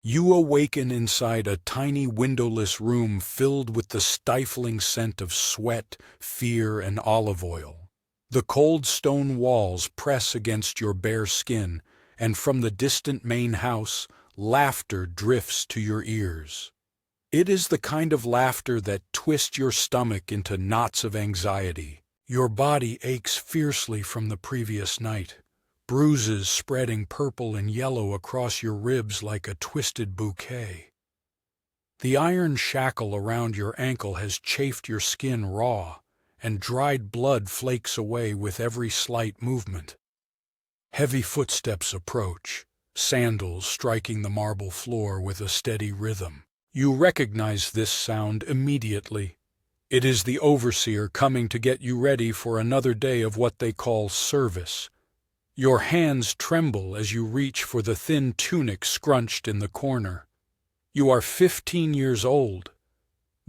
You awaken inside a tiny windowless room filled with the stifling scent of sweat, fear, and olive oil. The cold stone walls press against your bare skin, and from the distant main house, laughter drifts to your ears. It is the kind of laughter that twists your stomach into knots of anxiety. Your body aches fiercely from the previous night, bruises spreading purple and yellow across your ribs like a twisted bouquet. The iron shackle around your ankle has chafed your skin raw, and dried blood flakes away with every slight movement. Heavy footsteps approach, sandals striking the marble floor with a steady rhythm. You recognize this sound immediately. It is the overseer coming to get you ready for another day of what they call service. Your hands tremble as you reach for the thin tunic scrunched in the corner. You are 15 years old,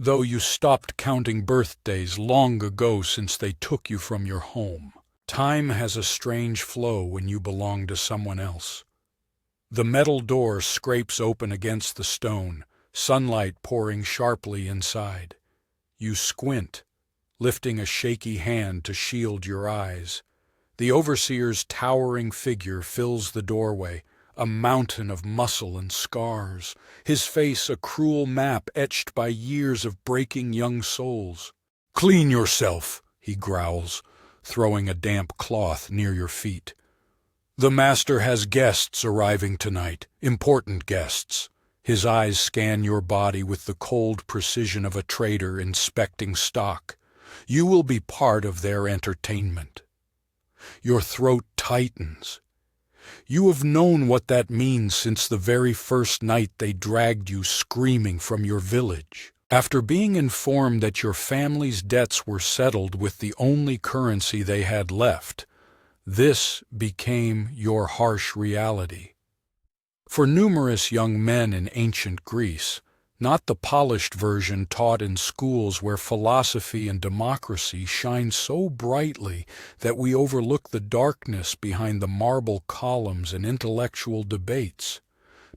though you stopped counting birthdays long ago since they took you from your home. Time has a strange flow when you belong to someone else. The metal door scrapes open against the stone, sunlight pouring sharply inside. You squint, lifting a shaky hand to shield your eyes. The overseer's towering figure fills the doorway, a mountain of muscle and scars, his face a cruel map etched by years of breaking young souls. "Clean yourself," he growls, throwing a damp cloth near your feet. "The master has guests arriving tonight, important guests." His eyes scan your body with the cold precision of a trader inspecting stock. You will be part of their entertainment. Your throat tightens. You have known what that means since the very first night they dragged you screaming from your village. After being informed that your family's debts were settled with the only currency they had left, this became your harsh reality. For numerous young men in ancient Greece, not the polished version taught in schools where philosophy and democracy shine so brightly that we overlook the darkness behind the marble columns and intellectual debates.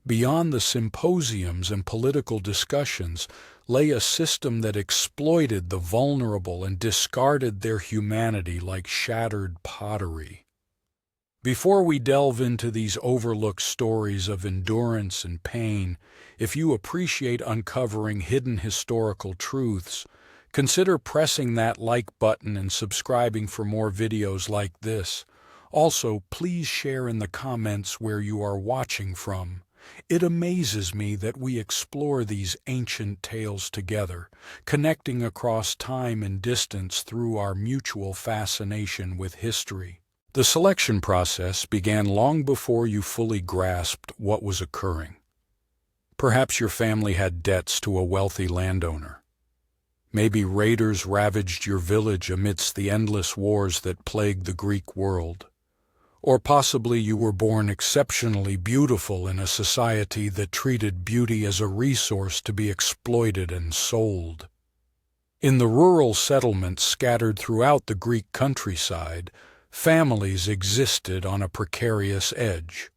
Beyond the symposiums and political discussions lay a system that exploited the vulnerable and discarded their humanity like shattered pottery. Before we delve into these overlooked stories of endurance and pain, if you appreciate uncovering hidden historical truths, consider pressing that like button and subscribing for more videos like this. Also, please share in the comments where you are watching from. It amazes me that we explore these ancient tales together, connecting across time and distance through our mutual fascination with history. The selection process began long before you fully grasped what was occurring. Perhaps your family had debts to a wealthy landowner. Maybe raiders ravaged your village amidst the endless wars that plagued the Greek world. Or possibly you were born exceptionally beautiful in a society that treated beauty as a resource to be exploited and sold. In the rural settlements scattered throughout the Greek countryside, families existed on a precarious edge.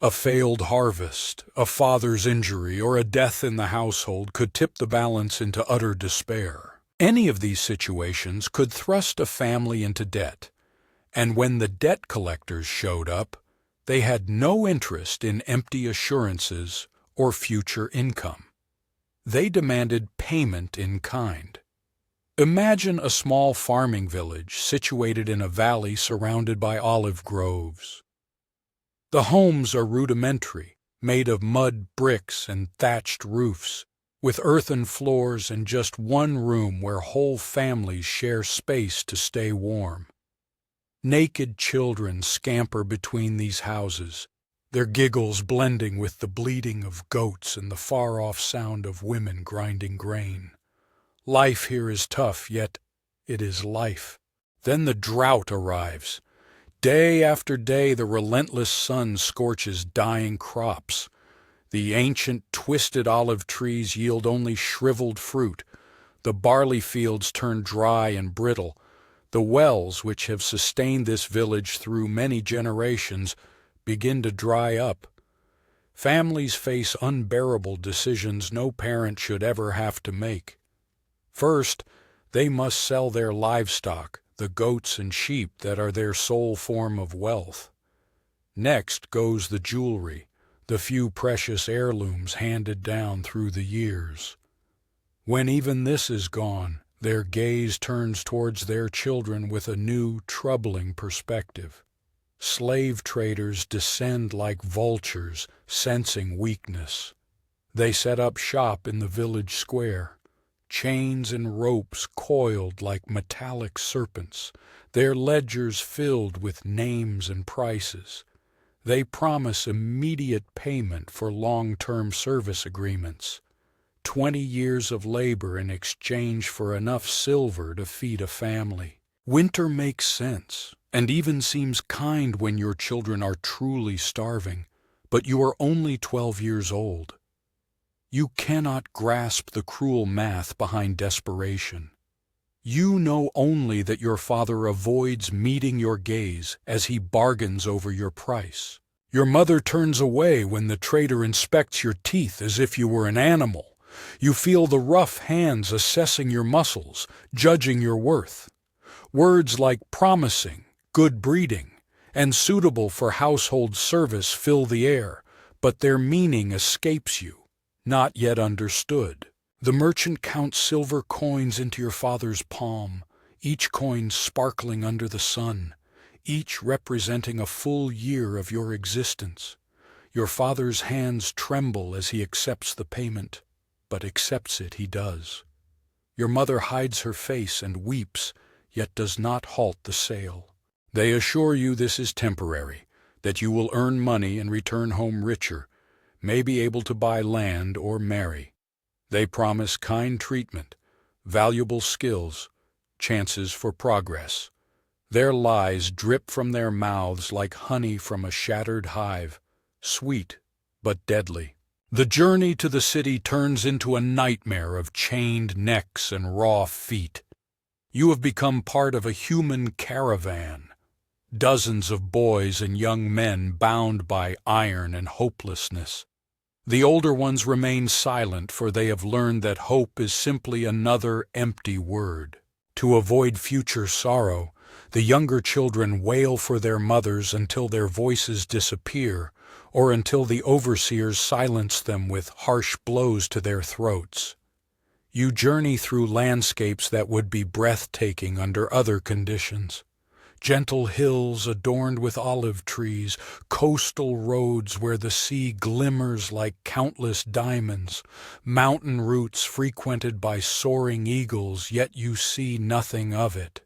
A failed harvest, a father's injury, or a death in the household could tip the balance into utter despair. Any of these situations could thrust a family into debt, and when the debt collectors showed up, they had no interest in empty assurances or future income. They demanded payment in kind. Imagine a small farming village situated in a valley surrounded by olive groves. The homes are rudimentary, made of mud bricks and thatched roofs, with earthen floors and just one room where whole families share space to stay warm. Naked children scamper between these houses, their giggles blending with the bleating of goats and the far-off sound of women grinding grain. Life here is tough, yet it is life. Then the drought arrives. Day after day, the relentless sun scorches dying crops. The ancient, twisted olive trees yield only shriveled fruit. The barley fields turn dry and brittle. The wells, which have sustained this village through many generations, begin to dry up. Families face unbearable decisions no parent should ever have to make. First, they must sell their livestock, the goats and sheep that are their sole form of wealth. Next goes the jewelry, the few precious heirlooms handed down through the years. When even this is gone, their gaze turns towards their children with a new, troubling perspective. Slave traders descend like vultures, sensing weakness. They set up shop in the village square, chains and ropes coiled like metallic serpents, their ledgers filled with names and prices. They promise immediate payment for long-term service agreements, 20 years of labor in exchange for enough silver to feed a family. Winter makes sense, and even seems kind when your children are truly starving, but you are only 12 years old. You cannot grasp the cruel math behind desperation. You know only that your father avoids meeting your gaze as he bargains over your price. Your mother turns away when the trader inspects your teeth as if you were an animal. You feel the rough hands assessing your muscles, judging your worth. Words like promising, good breeding, and suitable for household service fill the air, but their meaning escapes you, not yet understood. The merchant counts silver coins into your father's palm, each coin sparkling under the sun, each representing a full year of your existence. Your father's hands tremble as he accepts the payment, but accepts it he does. Your mother hides her face and weeps, yet does not halt the sale. They assure you this is temporary, that you will earn money and return home richer, may be able to buy land or marry. They promise kind treatment, valuable skills, chances for progress. Their lies drip from their mouths like honey from a shattered hive, sweet but deadly. The journey to the city turns into a nightmare of chained necks and raw feet. You have become part of a human caravan, dozens of boys and young men bound by iron and hopelessness. The older ones remain silent, for they have learned that hope is simply another empty word. To avoid future sorrow, the younger children wail for their mothers until their voices disappear, or until the overseers silence them with harsh blows to their throats. You journey through landscapes that would be breathtaking under other conditions. Gentle hills adorned with olive trees, coastal roads where the sea glimmers like countless diamonds, mountain routes frequented by soaring eagles, yet you see nothing of it.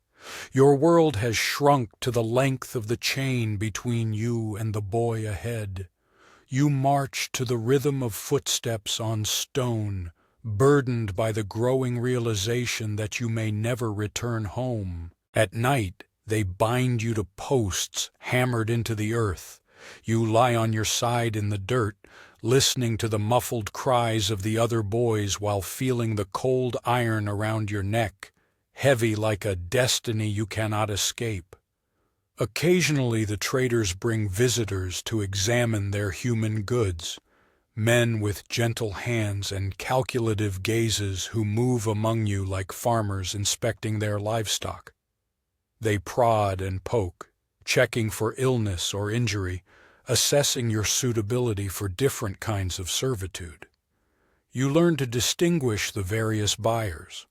Your world has shrunk to the length of the chain between you and the boy ahead. You march to the rhythm of footsteps on stone, burdened by the growing realization that you may never return home. At night, they bind you to posts hammered into the earth. You lie on your side in the dirt, listening to the muffled cries of the other boys while feeling the cold iron around your neck, heavy like a destiny you cannot escape. Occasionally the traders bring visitors to examine their human goods, men with gentle hands and calculative gazes who move among you like farmers inspecting their livestock. They prod and poke, checking for illness or injury, assessing your suitability for different kinds of servitude. You learn to distinguish the various buyers.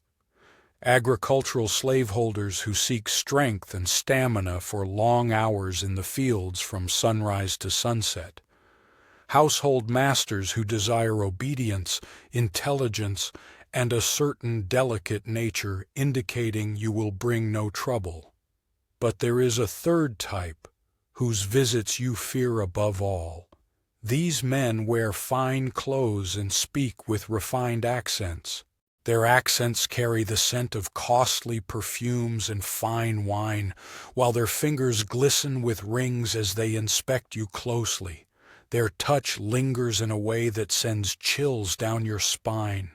Agricultural slaveholders who seek strength and stamina for long hours in the fields from sunrise to sunset. Household masters who desire obedience, intelligence, and a certain delicate nature indicating you will bring no trouble. But there is a third type, whose visits you fear above all. These men wear fine clothes and speak with refined accents. Their accents carry the scent of costly perfumes and fine wine, while their fingers glisten with rings as they inspect you closely. Their touch lingers in a way that sends chills down your spine.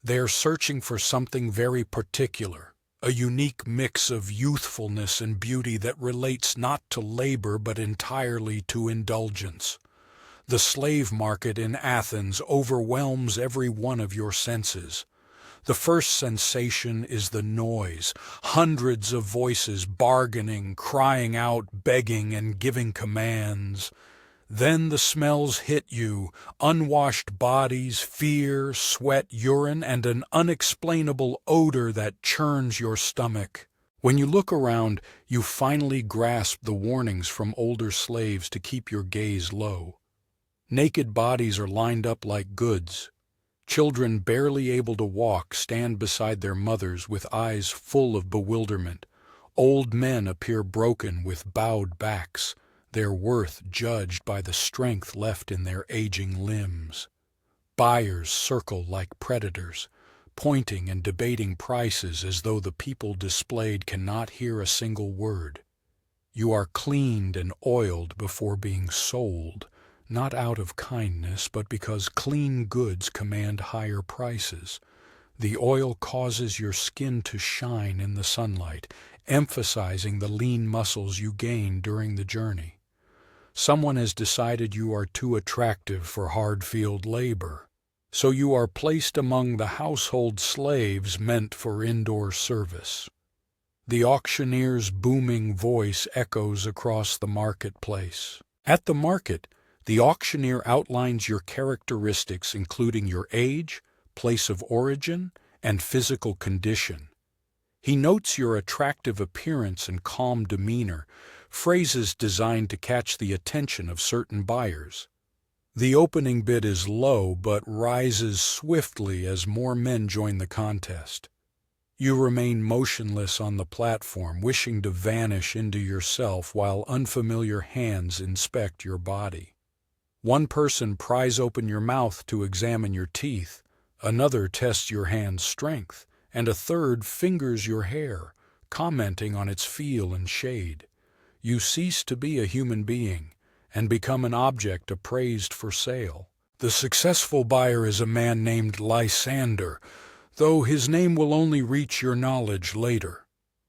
They are searching for something very particular, a unique mix of youthfulness and beauty that relates not to labor but entirely to indulgence. The slave market in Athens overwhelms every one of your senses. The first sensation is the noise, hundreds of voices bargaining, crying out, begging, and giving commands. Then the smells hit you, unwashed bodies, fear, sweat, urine, and an unexplainable odor that churns your stomach. When you look around, you finally grasp the warnings from older slaves to keep your gaze low. Naked bodies are lined up like goods. Children barely able to walk stand beside their mothers with eyes full of bewilderment. Old men appear broken with bowed backs, their worth judged by the strength left in their aging limbs. Buyers circle like predators, pointing and debating prices as though the people displayed cannot hear a single word. You are cleaned and oiled before being sold, not out of kindness, but because clean goods command higher prices. The oil causes your skin to shine in the sunlight, emphasizing the lean muscles you gain during the journey. Someone has decided you are too attractive for hard field labor, so you are placed among the household slaves meant for indoor service. The auctioneer's booming voice echoes across the marketplace. At the market, the auctioneer outlines your characteristics, including your age, place of origin, and physical condition. He notes your attractive appearance and calm demeanor, phrases designed to catch the attention of certain buyers. The opening bid is low but rises swiftly as more men join the contest. You remain motionless on the platform, wishing to vanish into yourself while unfamiliar hands inspect your body. One person pries open your mouth to examine your teeth, another tests your hand's strength, and a third fingers your hair, commenting on its feel and shade. You cease to be a human being and become an object appraised for sale. The successful buyer is a man named Lysander, though his name will only reach your knowledge later.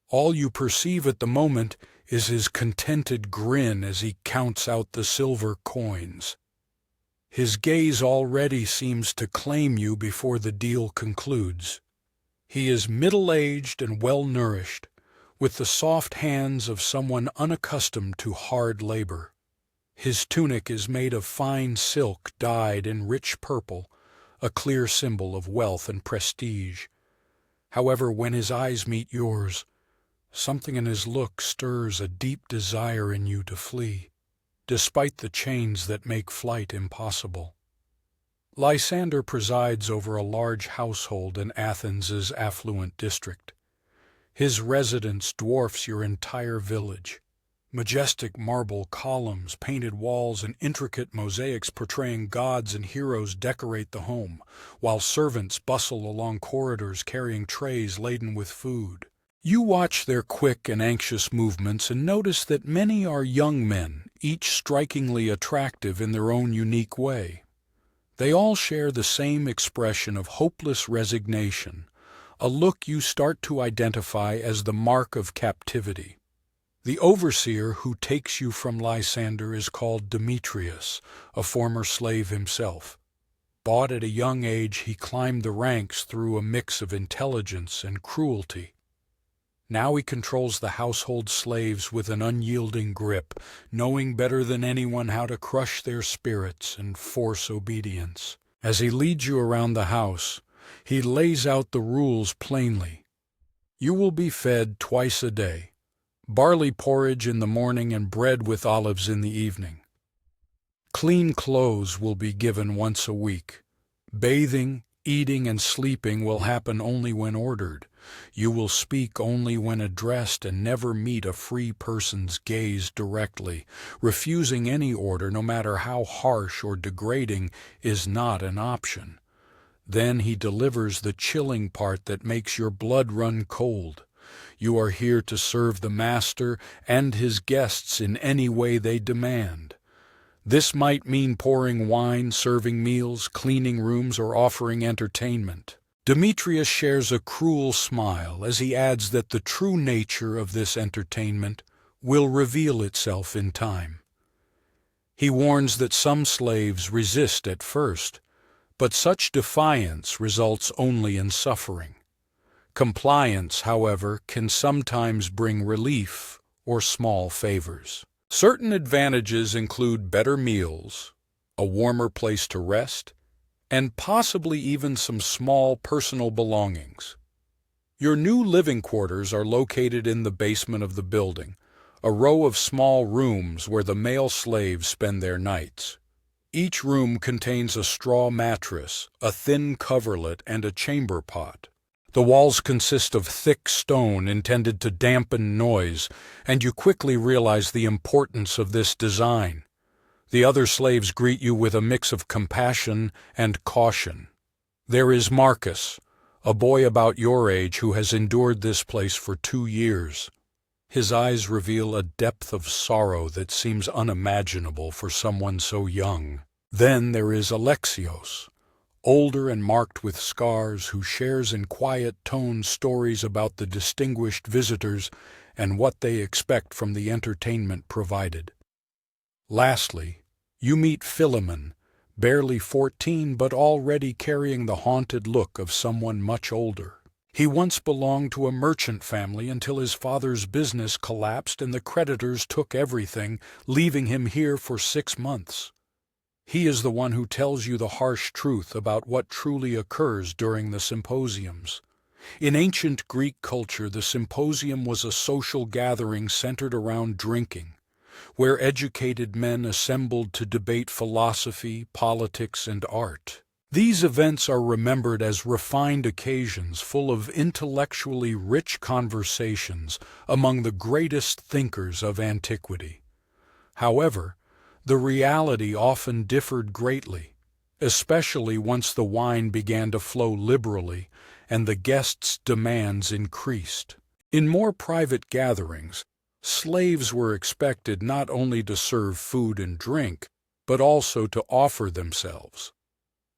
All you perceive at the moment is his contented grin as he counts out the silver coins. His gaze already seems to claim you before the deal concludes. He is middle-aged and well-nourished, with the soft hands of someone unaccustomed to hard labor. His tunic is made of fine silk dyed in rich purple, a clear symbol of wealth and prestige. However, when his eyes meet yours, something in his look stirs a deep desire in you to flee, despite the chains that make flight impossible. Lysander presides over a large household in Athens's affluent district. His residence dwarfs your entire village. Majestic marble columns, painted walls, and intricate mosaics portraying gods and heroes decorate the home, while servants bustle along corridors carrying trays laden with food. You watch their quick and anxious movements and notice that many are young men, each strikingly attractive in their own unique way. They all share the same expression of hopeless resignation, a look you start to identify as the mark of captivity. The overseer who takes you from Lysander is called Demetrius, a former slave himself. Bought at a young age, he climbed the ranks through a mix of intelligence and cruelty. Now he controls the household slaves with an unyielding grip, knowing better than anyone how to crush their spirits and force obedience. As he leads you around the house, he lays out the rules plainly. You will be fed twice a day, barley porridge in the morning and bread with olives in the evening. Clean clothes will be given once a week. Bathing, eating, and sleeping will happen only when ordered. You will speak only when addressed and never meet a free person's gaze directly. Refusing any order, no matter how harsh or degrading, is not an option. Then he delivers the chilling part that makes your blood run cold. You are here to serve the master and his guests in any way they demand. This might mean pouring wine, serving meals, cleaning rooms, or offering entertainment. Demetrius shares a cruel smile as he adds that the true nature of this entertainment will reveal itself in time. He warns that some slaves resist at first, but such defiance results only in suffering. Compliance, however, can sometimes bring relief or small favors. Certain advantages include better meals, a warmer place to rest, and possibly even some small personal belongings. Your new living quarters are located in the basement of the building, a row of small rooms where the male slaves spend their nights. Each room contains a straw mattress, a thin coverlet, and a chamber pot. The walls consist of thick stone intended to dampen noise, and you quickly realize the importance of this design. The other slaves greet you with a mix of compassion and caution. There is Marcus, a boy about your age who has endured this place for 2 years. His eyes reveal a depth of sorrow that seems unimaginable for someone so young. Then there is Alexios, older and marked with scars, who shares in quiet tones stories about the distinguished visitors and what they expect from the entertainment provided. Lastly, you meet Philemon, barely 14 but already carrying the haunted look of someone much older. He once belonged to a merchant family until his father's business collapsed and the creditors took everything, leaving him here for 6 months. He is the one who tells you the harsh truth about what truly occurs during the symposiums. In ancient Greek culture, the symposium was a social gathering centered around drinking, where educated men assembled to debate philosophy, politics, and art. These events are remembered as refined occasions full of intellectually rich conversations among the greatest thinkers of antiquity. However, the reality often differed greatly, especially once the wine began to flow liberally and the guests' demands increased. In more private gatherings, slaves were expected not only to serve food and drink, but also to offer themselves.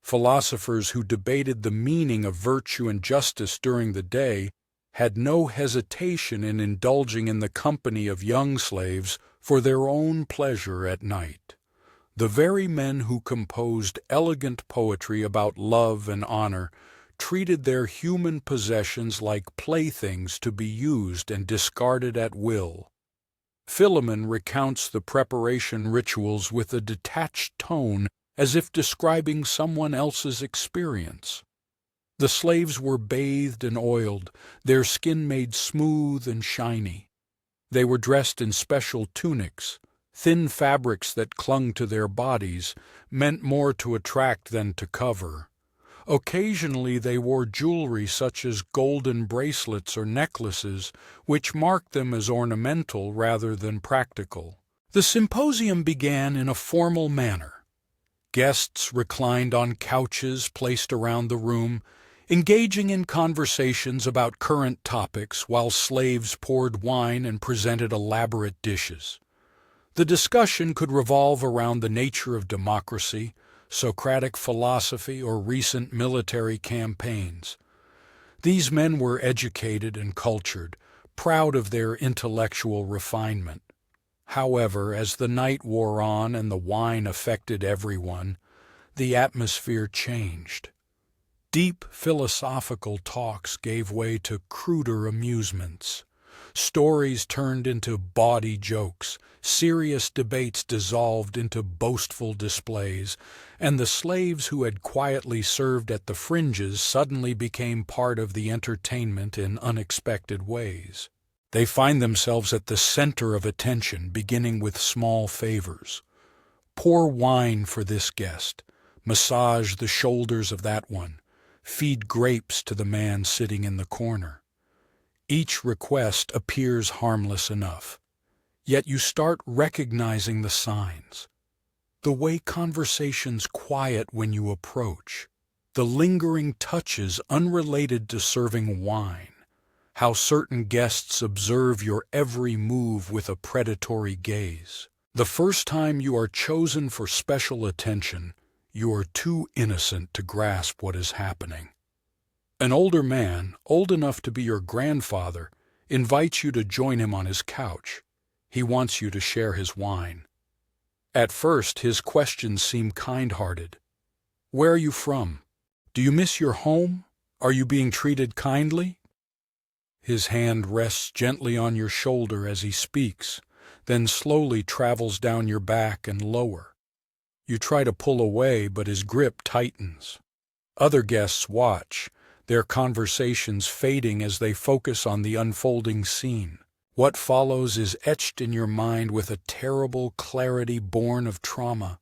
Philosophers who debated the meaning of virtue and justice during the day had no hesitation in indulging in the company of young slaves for their own pleasure at night. The very men who composed elegant poetry about love and honor treated their human possessions like playthings to be used and discarded at will. Philemon recounts the preparation rituals with a detached tone, as if describing someone else's experience. The slaves were bathed and oiled, their skin made smooth and shiny. They were dressed in special tunics, thin fabrics that clung to their bodies, meant more to attract than to cover. Occasionally they wore jewelry such as golden bracelets or necklaces, which marked them as ornamental rather than practical. The symposium began in a formal manner. Guests reclined on couches placed around the room, engaging in conversations about current topics while slaves poured wine and presented elaborate dishes. The discussion could revolve around the nature of democracy, Socratic philosophy, or recent military campaigns. These men were educated and cultured, proud of their intellectual refinement. However, as the night wore on and the wine affected everyone, the atmosphere changed. Deep philosophical talks gave way to cruder amusements. Stories turned into bawdy jokes, serious debates dissolved into boastful displays, and the slaves who had quietly served at the fringes suddenly became part of the entertainment in unexpected ways. They find themselves at the center of attention, beginning with small favors. Pour wine for this guest, massage the shoulders of that one, feed grapes to the man sitting in the corner. Each request appears harmless enough, yet you start recognizing the signs. The way conversations quiet when you approach, the lingering touches unrelated to serving wine, how certain guests observe your every move with a predatory gaze. The first time you are chosen for special attention, you are too innocent to grasp what is happening. An older man, old enough to be your grandfather, invites you to join him on his couch. He wants you to share his wine. At first, his questions seem kind-hearted. Where are you from? Do you miss your home? Are you being treated kindly? His hand rests gently on your shoulder as he speaks, then slowly travels down your back and lower. You try to pull away, but his grip tightens. Other guests watch, their conversations fading as they focus on the unfolding scene. What follows is etched in your mind with a terrible clarity born of trauma.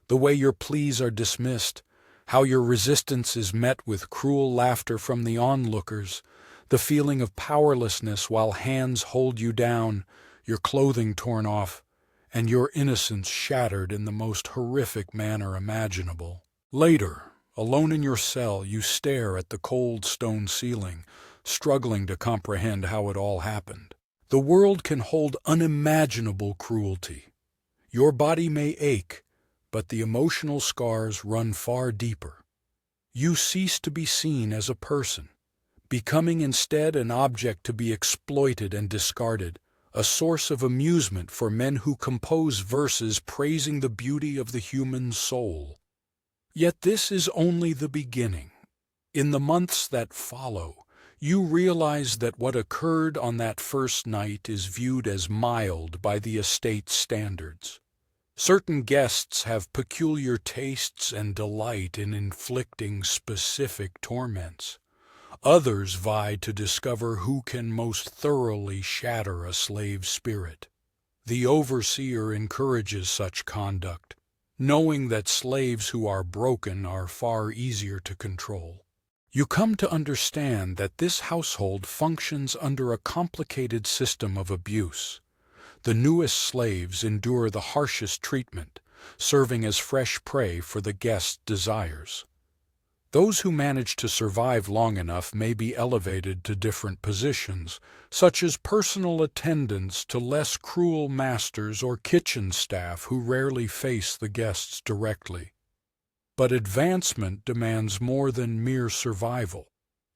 The way your pleas are dismissed, how your resistance is met with cruel laughter from the onlookers, the feeling of powerlessness while hands hold you down, your clothing torn off, and your innocence shattered in the most horrific manner imaginable. Later, alone in your cell, you stare at the cold stone ceiling, struggling to comprehend how it all happened. The world can hold unimaginable cruelty. Your body may ache, but the emotional scars run far deeper. You cease to be seen as a person, becoming instead an object to be exploited and discarded, a source of amusement for men who compose verses praising the beauty of the human soul. Yet this is only the beginning. In the months that follow, you realize that what occurred on that first night is viewed as mild by the estate's standards. Certain guests have peculiar tastes and delight in inflicting specific torments. Others vie to discover who can most thoroughly shatter a slave's spirit. The overseer encourages such conduct, knowing that slaves who are broken are far easier to control. You come to understand that this household functions under a complicated system of abuse. The newest slaves endure the harshest treatment, serving as fresh prey for the guests' desires. Those who manage to survive long enough may be elevated to different positions, such as personal attendants to less cruel masters or kitchen staff who rarely face the guests directly. But advancement demands more than mere survival.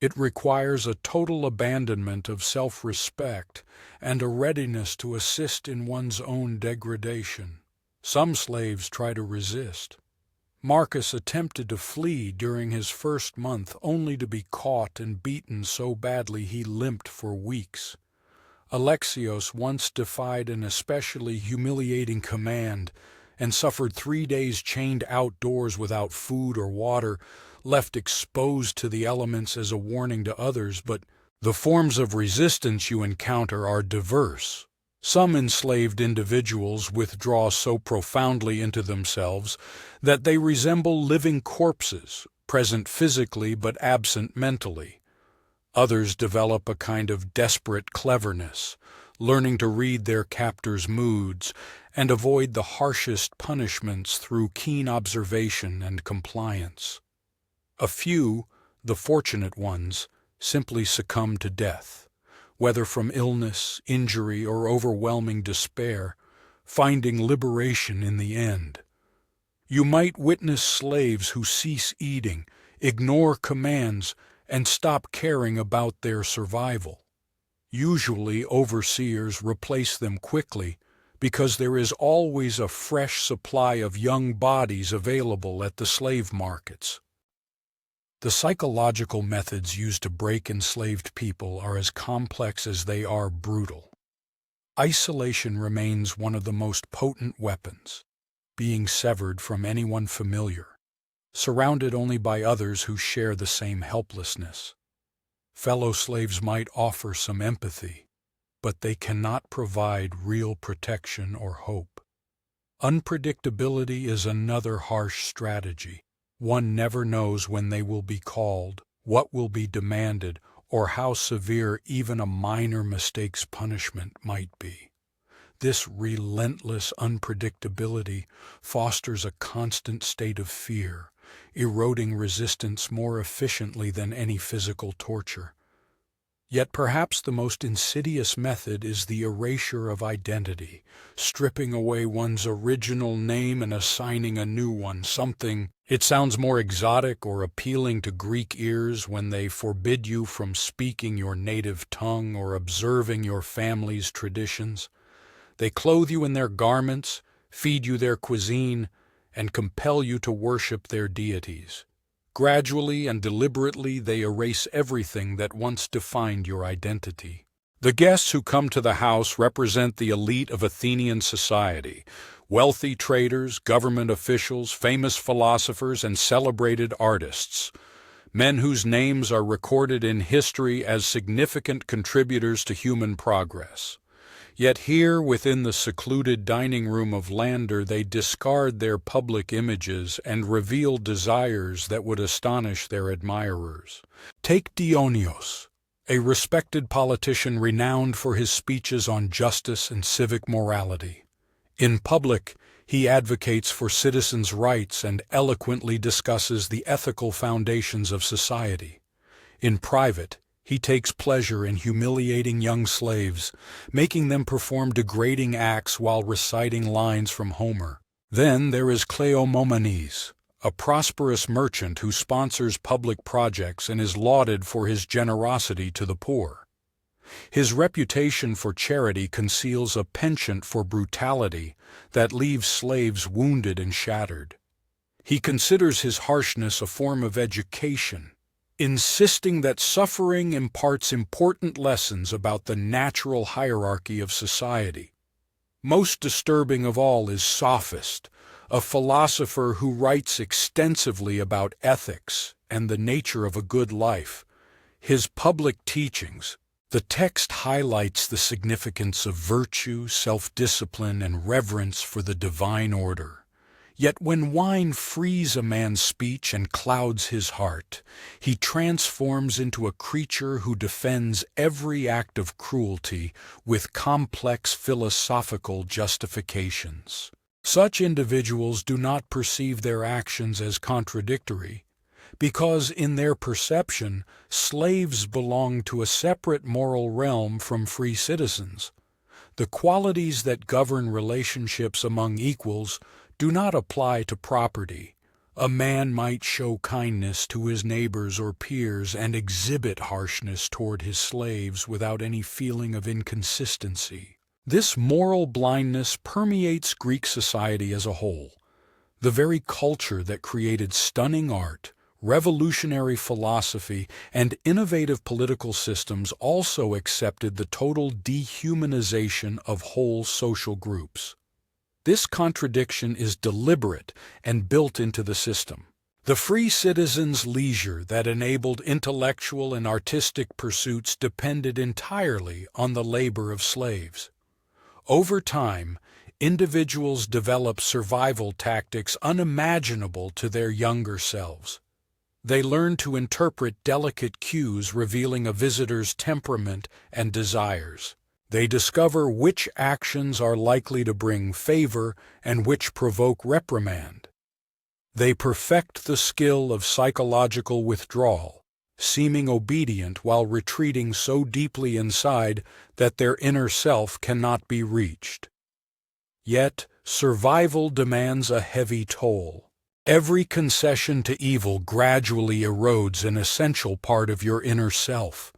It requires a total abandonment of self-respect and a readiness to assist in one's own degradation. Some slaves try to resist. Marcus attempted to flee during his first month only to be caught and beaten so badly he limped for weeks. Alexios once defied an especially humiliating command and suffered 3 days chained outdoors without food or water, left exposed to the elements as a warning to others. But the forms of resistance you encounter are diverse. Some enslaved individuals withdraw so profoundly into themselves that they resemble living corpses, present physically but absent mentally. Others develop a kind of desperate cleverness, learning to read their captors' moods and avoid the harshest punishments through keen observation and compliance. A few, the fortunate ones, simply succumb to death, whether from illness, injury, or overwhelming despair, finding liberation in the end. You might witness slaves who cease eating, ignore commands, and stop caring about their survival. Usually, overseers replace them quickly because there is always a fresh supply of young bodies available at the slave markets. The psychological methods used to break enslaved people are as complex as they are brutal. Isolation remains one of the most potent weapons, being severed from anyone familiar, surrounded only by others who share the same helplessness. Fellow slaves might offer some empathy, but they cannot provide real protection or hope. Unpredictability is another harsh strategy. One never knows when they will be called, what will be demanded, or how severe even a minor mistake's punishment might be. This relentless unpredictability fosters a constant state of fear, eroding resistance more efficiently than any physical torture. Yet perhaps the most insidious method is the erasure of identity, stripping away one's original name and assigning a new one, something. It sounds more exotic or appealing to Greek ears when they forbid you from speaking your native tongue or observing your family's traditions. They clothe you in their garments, feed you their cuisine, and compel you to worship their deities. Gradually and deliberately, they erase everything that once defined your identity. The guests who come to the house represent the elite of Athenian society: wealthy traders, government officials, famous philosophers, and celebrated artists, men whose names are recorded in history as significant contributors to human progress. Yet here, within the secluded dining room of Lander, they discard their public images and reveal desires that would astonish their admirers. Take Dionysius, a respected politician renowned for his speeches on justice and civic morality. In public, he advocates for citizens' rights and eloquently discusses the ethical foundations of society. In private, he takes pleasure in humiliating young slaves, making them perform degrading acts while reciting lines from Homer. Then there is Cleomenes, a prosperous merchant who sponsors public projects and is lauded for his generosity to the poor. His reputation for charity conceals a penchant for brutality that leaves slaves wounded and shattered. He considers his harshness a form of education, insisting that suffering imparts important lessons about the natural hierarchy of society. Most disturbing of all is Sophist, a philosopher who writes extensively about ethics and the nature of a good life. His public teachings, the text highlights the significance of virtue, self-discipline, and reverence for the divine order. Yet when wine frees a man's speech and clouds his heart, he transforms into a creature who defends every act of cruelty with complex philosophical justifications. Such individuals do not perceive their actions as contradictory, because in their perception, slaves belong to a separate moral realm from free citizens. The qualities that govern relationships among equals do not apply to property. A man might show kindness to his neighbors or peers and exhibit harshness toward his slaves without any feeling of inconsistency. This moral blindness permeates Greek society as a whole. The very culture that created stunning art, revolutionary philosophy, and innovative political systems also accepted the total dehumanization of whole social groups. This contradiction is deliberate and built into the system. The free citizens' leisure that enabled intellectual and artistic pursuits depended entirely on the labor of slaves. Over time, individuals develop survival tactics unimaginable to their younger selves. They learn to interpret delicate cues revealing a visitor's temperament and desires. They discover which actions are likely to bring favor and which provoke reprimand. They perfect the skill of psychological withdrawal, seeming obedient while retreating so deeply inside that their inner self cannot be reached. Yet, survival demands a heavy toll. Every concession to evil gradually erodes an essential part of your inner self.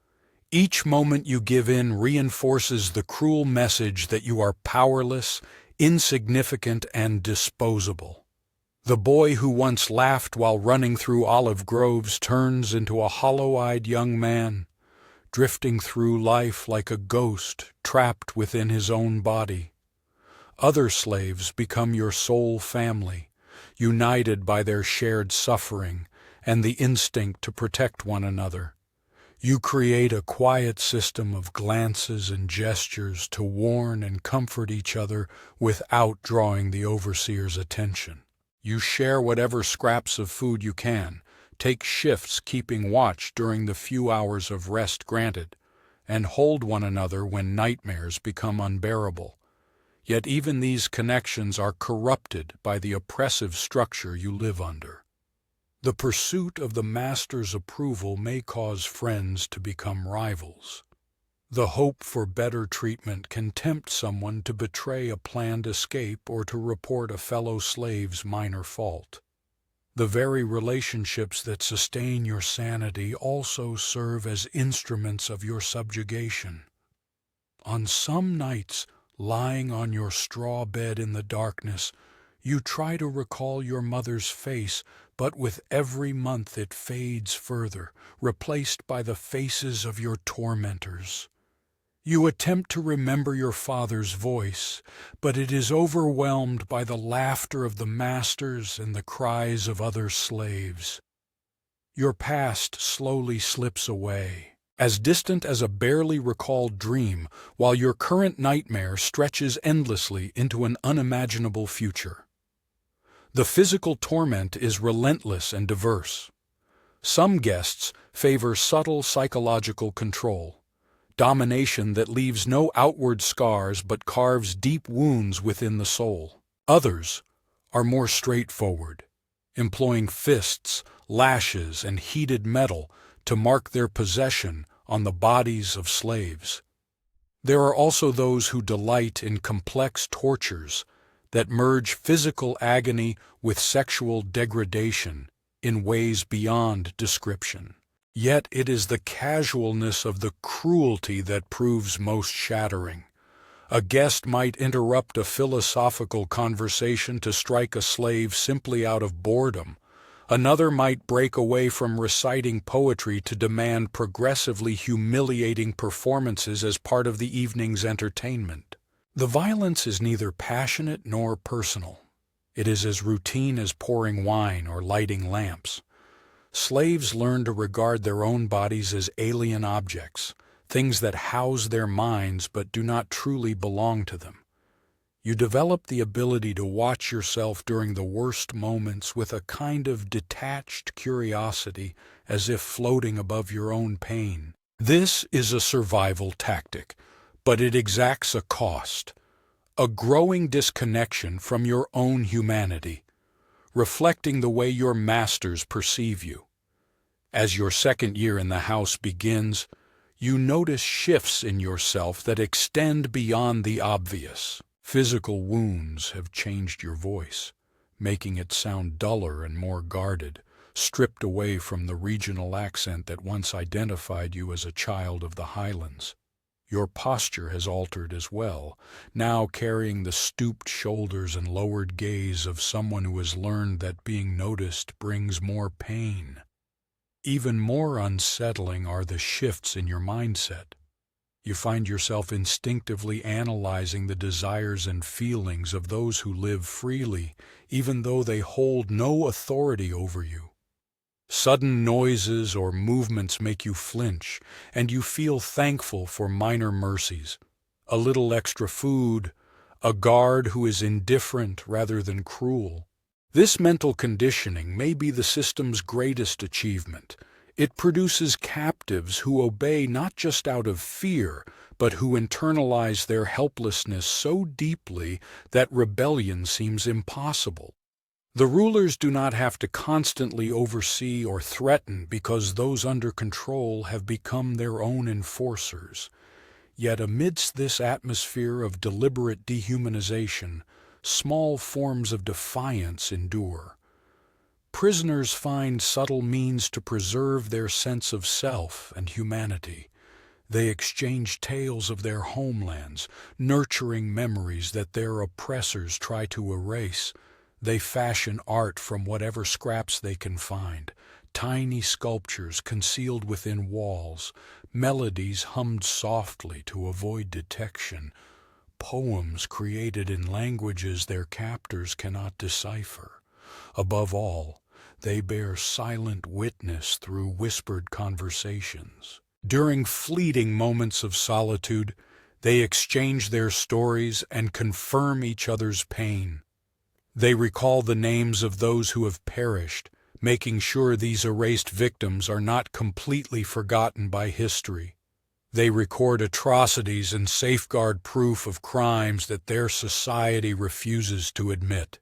Each moment you give in reinforces the cruel message that you are powerless, insignificant, and disposable. The boy who once laughed while running through olive groves turns into a hollow-eyed young man, drifting through life like a ghost trapped within his own body. Other slaves become your sole family, united by their shared suffering and the instinct to protect one another. You create a quiet system of glances and gestures to warn and comfort each other without drawing the overseer's attention. You share whatever scraps of food you can, take shifts keeping watch during the few hours of rest granted, and hold one another when nightmares become unbearable. Yet even these connections are corrupted by the oppressive structure you live under. The pursuit of the master's approval may cause friends to become rivals. The hope for better treatment can tempt someone to betray a planned escape or to report a fellow slave's minor fault. The very relationships that sustain your sanity also serve as instruments of your subjugation. On some nights, Lying on your straw bed in the darkness, you try to recall your mother's face, but with every month it fades further, replaced by the faces of your tormentors. You attempt to remember your father's voice, but it is overwhelmed by the laughter of the masters and the cries of other slaves. Your past slowly slips away, as distant as a barely recalled dream, while your current nightmare stretches endlessly into an unimaginable future. The physical torment is relentless and diverse. Some guests favor subtle psychological control, domination that leaves no outward scars but carves deep wounds within the soul. Others are more straightforward, employing fists, lashes, and heated metal to mark their possession on the bodies of slaves. There are also those who delight in complex tortures that merge physical agony with sexual degradation in ways beyond description. Yet it is the casualness of the cruelty that proves most shattering. A guest might interrupt a philosophical conversation to strike a slave simply out of boredom. Another might break away from reciting poetry to demand progressively humiliating performances as part of the evening's entertainment. The violence is neither passionate nor personal. It is as routine as pouring wine or lighting lamps. Slaves learn to regard their own bodies as alien objects, things that house their minds but do not truly belong to them. You develop the ability to watch yourself during the worst moments with a kind of detached curiosity, as if floating above your own pain. This is a survival tactic, but it exacts a cost, a growing disconnection from your own humanity, reflecting the way your masters perceive you. As your second year in the house begins, you notice shifts in yourself that extend beyond the obvious. Physical wounds have changed your voice, making it sound duller and more guarded, stripped away from the regional accent that once identified you as a child of the Highlands. Your posture has altered as well, now carrying the stooped shoulders and lowered gaze of someone who has learned that being noticed brings more pain. Even more unsettling are the shifts in your mindset. You find yourself instinctively analyzing the desires and feelings of those who live freely, even though they hold no authority over you. Sudden noises or movements make you flinch, and you feel thankful for minor mercies. A little extra food, a guard who is indifferent rather than cruel. This mental conditioning may be the system's greatest achievement. It produces captives who obey not just out of fear, but who internalize their helplessness so deeply that rebellion seems impossible. The rulers do not have to constantly oversee or threaten because those under control have become their own enforcers. Yet amidst this atmosphere of deliberate dehumanization, small forms of defiance endure. Prisoners find subtle means to preserve their sense of self and humanity. They exchange tales of their homelands, nurturing memories that their oppressors try to erase. They fashion art from whatever scraps they can find, tiny sculptures concealed within walls, melodies hummed softly to avoid detection, poems created in languages their captors cannot decipher. Above all, they bear silent witness through whispered conversations. During fleeting moments of solitude, they exchange their stories and confirm each other's pain. They recall the names of those who have perished, making sure these erased victims are not completely forgotten by history. They record atrocities and safeguard proof of crimes that their society refuses to admit.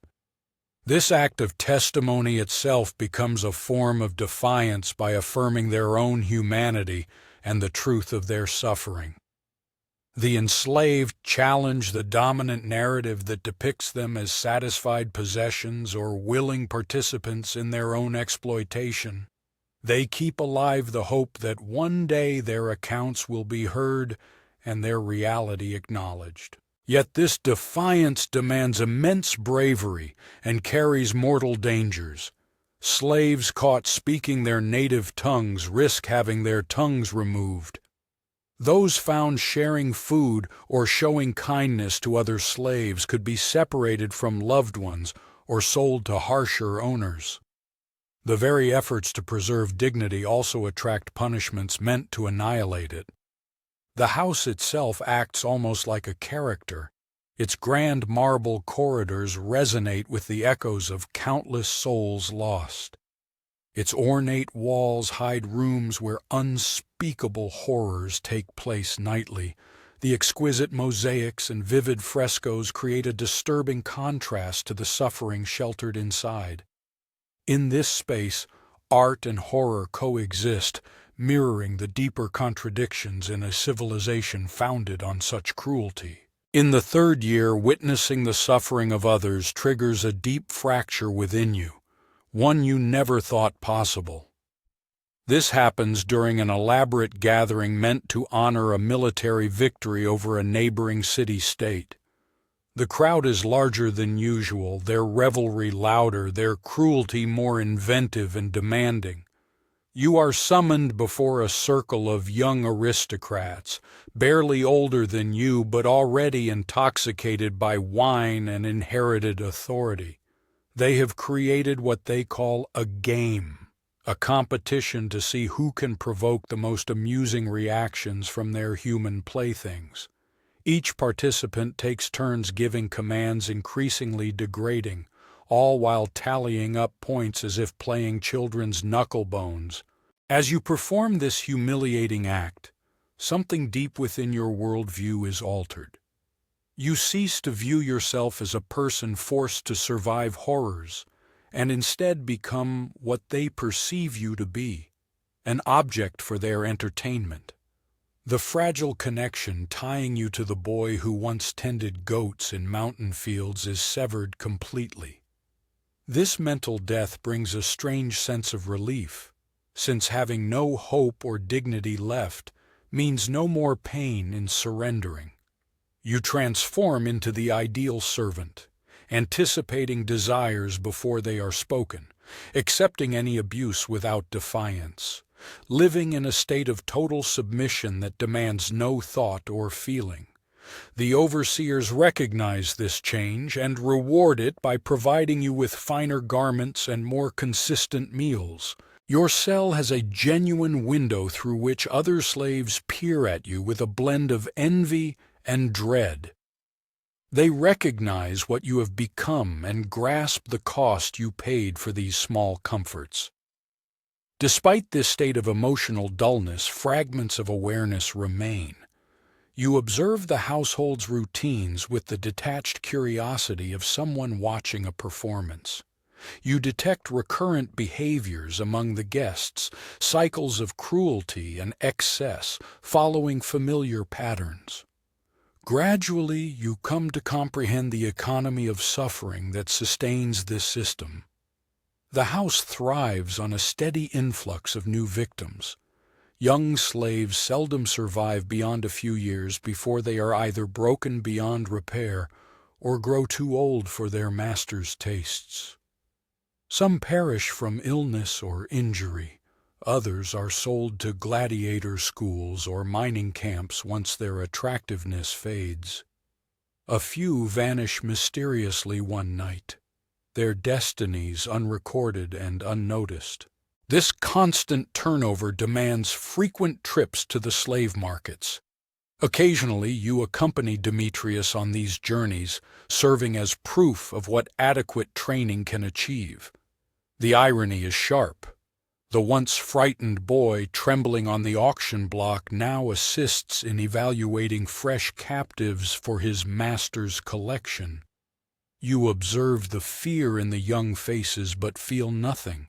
This act of testimony itself becomes a form of defiance by affirming their own humanity and the truth of their suffering. The enslaved challenge the dominant narrative that depicts them as satisfied possessions or willing participants in their own exploitation. They keep alive the hope that one day their accounts will be heard and their reality acknowledged. Yet this defiance demands immense bravery and carries mortal dangers. Slaves caught speaking their native tongues risk having their tongues removed. Those found sharing food or showing kindness to other slaves could be separated from loved ones or sold to harsher owners. The very efforts to preserve dignity also attract punishments meant to annihilate it. The house itself acts almost like a character. Its grand marble corridors resonate with the echoes of countless souls lost. Its ornate walls hide rooms where unspeakable horrors take place nightly. The exquisite mosaics and vivid frescoes create a disturbing contrast to the suffering sheltered inside. In this space, art and horror coexist, mirroring the deeper contradictions in a civilization founded on such cruelty. In the third year, witnessing the suffering of others triggers a deep fracture within you, one you never thought possible. This happens during an elaborate gathering meant to honor a military victory over a neighboring city-state. The crowd is larger than usual, their revelry louder, their cruelty more inventive and demanding. You are summoned before a circle of young aristocrats, barely older than you but already intoxicated by wine and inherited authority. They have created what they call a game, a competition to see who can provoke the most amusing reactions from their human playthings. Each participant takes turns giving commands increasingly degrading, all while tallying up points as if playing children's knucklebones. As you perform this humiliating act, something deep within your worldview is altered. You cease to view yourself as a person forced to survive horrors, and instead become what they perceive you to be, an object for their entertainment. The fragile connection tying you to the boy who once tended goats in mountain fields is severed completely. This mental death brings a strange sense of relief, since having no hope or dignity left means no more pain in surrendering. You transform into the ideal servant, anticipating desires before they are spoken, accepting any abuse without defiance, living in a state of total submission that demands no thought or feeling. The overseers recognize this change and reward it by providing you with finer garments and more consistent meals. Your cell has a genuine window through which other slaves peer at you with a blend of envy and dread. They recognize what you have become and grasp the cost you paid for these small comforts. Despite this state of emotional dullness, fragments of awareness remain. You observe the household's routines with the detached curiosity of someone watching a performance. You detect recurrent behaviors among the guests, cycles of cruelty and excess, following familiar patterns. Gradually, you come to comprehend the economy of suffering that sustains this system. The house thrives on a steady influx of new victims. Young slaves seldom survive beyond a few years before they are either broken beyond repair or grow too old for their master's tastes. Some perish from illness or injury. Others are sold to gladiator schools or mining camps once their attractiveness fades. A few vanish mysteriously one night, their destinies unrecorded and unnoticed. This constant turnover demands frequent trips to the slave markets. Occasionally, you accompany Demetrius on these journeys, serving as proof of what adequate training can achieve. The irony is sharp. The once frightened boy trembling on the auction block now assists in evaluating fresh captives for his master's collection. You observe the fear in the young faces but feel nothing.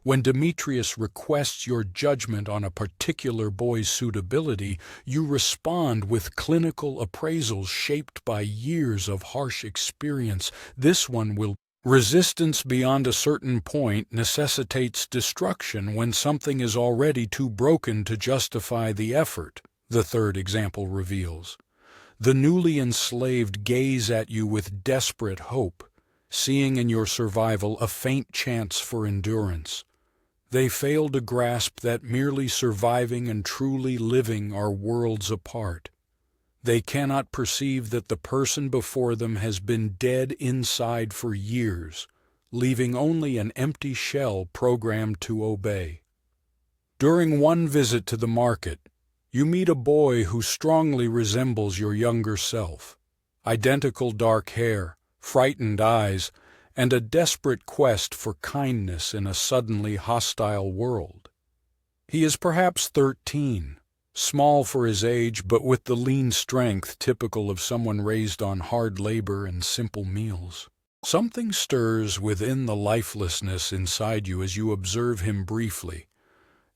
When Demetrius requests your judgment on a particular boy's suitability, you respond with clinical appraisals shaped by years of harsh experience. This one will. Resistance beyond a certain point necessitates destruction when something is already too broken to justify the effort, the third example reveals. The newly enslaved gaze at you with desperate hope, seeing in your survival a faint chance for endurance. They fail to grasp that merely surviving and truly living are worlds apart. They cannot perceive that the person before them has been dead inside for years, leaving only an empty shell programmed to obey. During one visit to the market, you meet a boy who strongly resembles your younger self. Identical dark hair, frightened eyes, and a desperate quest for kindness in a suddenly hostile world. He is perhaps 13, small for his age but with the lean strength typical of someone raised on hard labor and simple meals. Something stirs within the lifelessness inside you as you observe him briefly,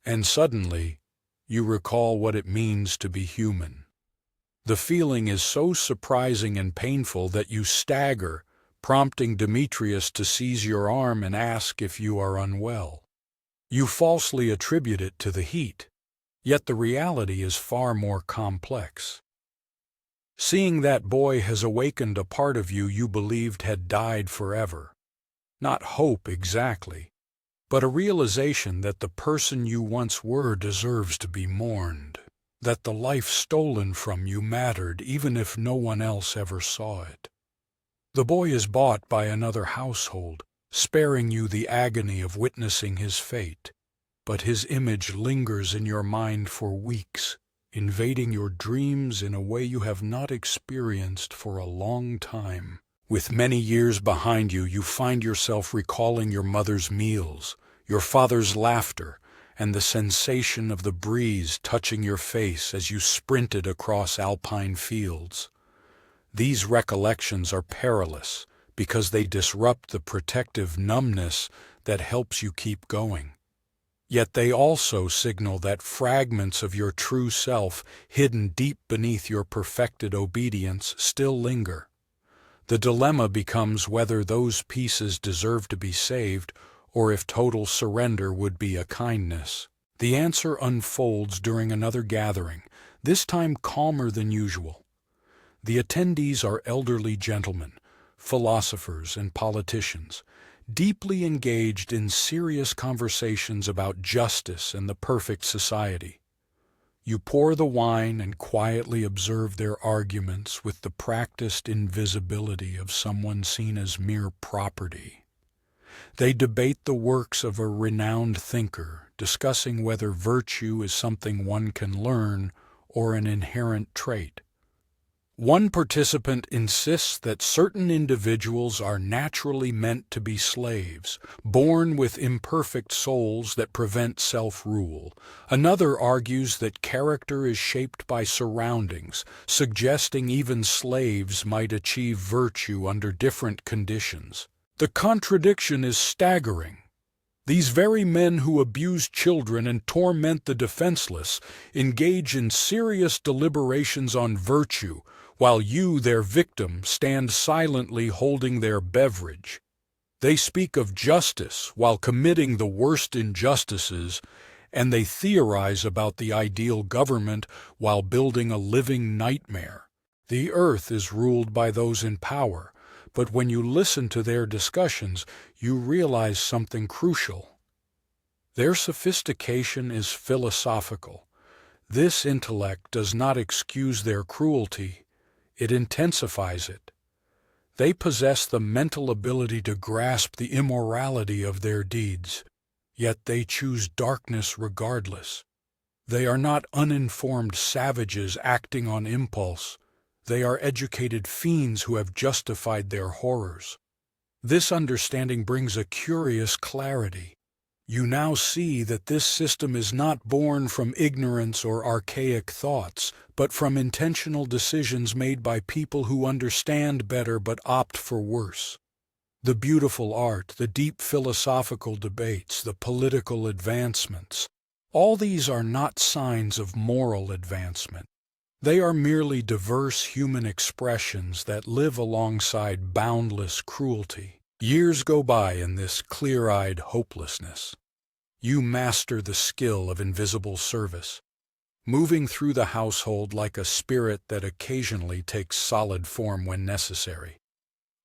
and suddenly you recall what it means to be human. The feeling is so surprising and painful that you stagger, prompting Demetrius to seize your arm and ask if you are unwell. You falsely attribute it to the heat, yet the reality is far more complex. Seeing that boy has awakened a part of you you believed had died forever. Not hope exactly, but a realization that the person you once were deserves to be mourned, that the life stolen from you mattered even if no one else ever saw it. The boy is bought by another household, sparing you the agony of witnessing his fate, but his image lingers in your mind for weeks, invading your dreams in a way you have not experienced for a long time. With many years behind you, you find yourself recalling your mother's meals, your father's laughter, and the sensation of the breeze touching your face as you sprinted across alpine fields. These recollections are perilous because they disrupt the protective numbness that helps you keep going. Yet they also signal that fragments of your true self, hidden deep beneath your perfected obedience, still linger. The dilemma becomes whether those pieces deserve to be saved or if total surrender would be a kindness. The answer unfolds during another gathering, this time calmer than usual. The attendees are elderly gentlemen, philosophers and politicians, deeply engaged in serious conversations about justice and the perfect society. You pour the wine and quietly observe their arguments with the practiced invisibility of someone seen as mere property. They debate the works of a renowned thinker, discussing whether virtue is something one can learn or an inherent trait. One participant insists that certain individuals are naturally meant to be slaves, born with imperfect souls that prevent self-rule. Another argues that character is shaped by surroundings, suggesting even slaves might achieve virtue under different conditions. The contradiction is staggering. These very men who abuse children and torment the defenseless engage in serious deliberations on virtue, while you, their victim, stand silently holding their beverage. They speak of justice while committing the worst injustices, and they theorize about the ideal government while building a living nightmare. The earth is ruled by those in power, but when you listen to their discussions, you realize something crucial. Their sophistication is philosophical. This intellect does not excuse their cruelty, it intensifies it. They possess the mental ability to grasp the immorality of their deeds, yet they choose darkness regardless. They are not uninformed savages acting on impulse. They are educated fiends who have justified their horrors. This understanding brings a curious clarity. You now see that this system is not born from ignorance or archaic thoughts, but from intentional decisions made by people who understand better but opt for worse. The beautiful art, the deep philosophical debates, the political advancements, all these are not signs of moral advancement. They are merely diverse human expressions that live alongside boundless cruelty. Years go by in this clear-eyed hopelessness. You master the skill of invisible service. moving through the household like a spirit that occasionally takes solid form when necessary.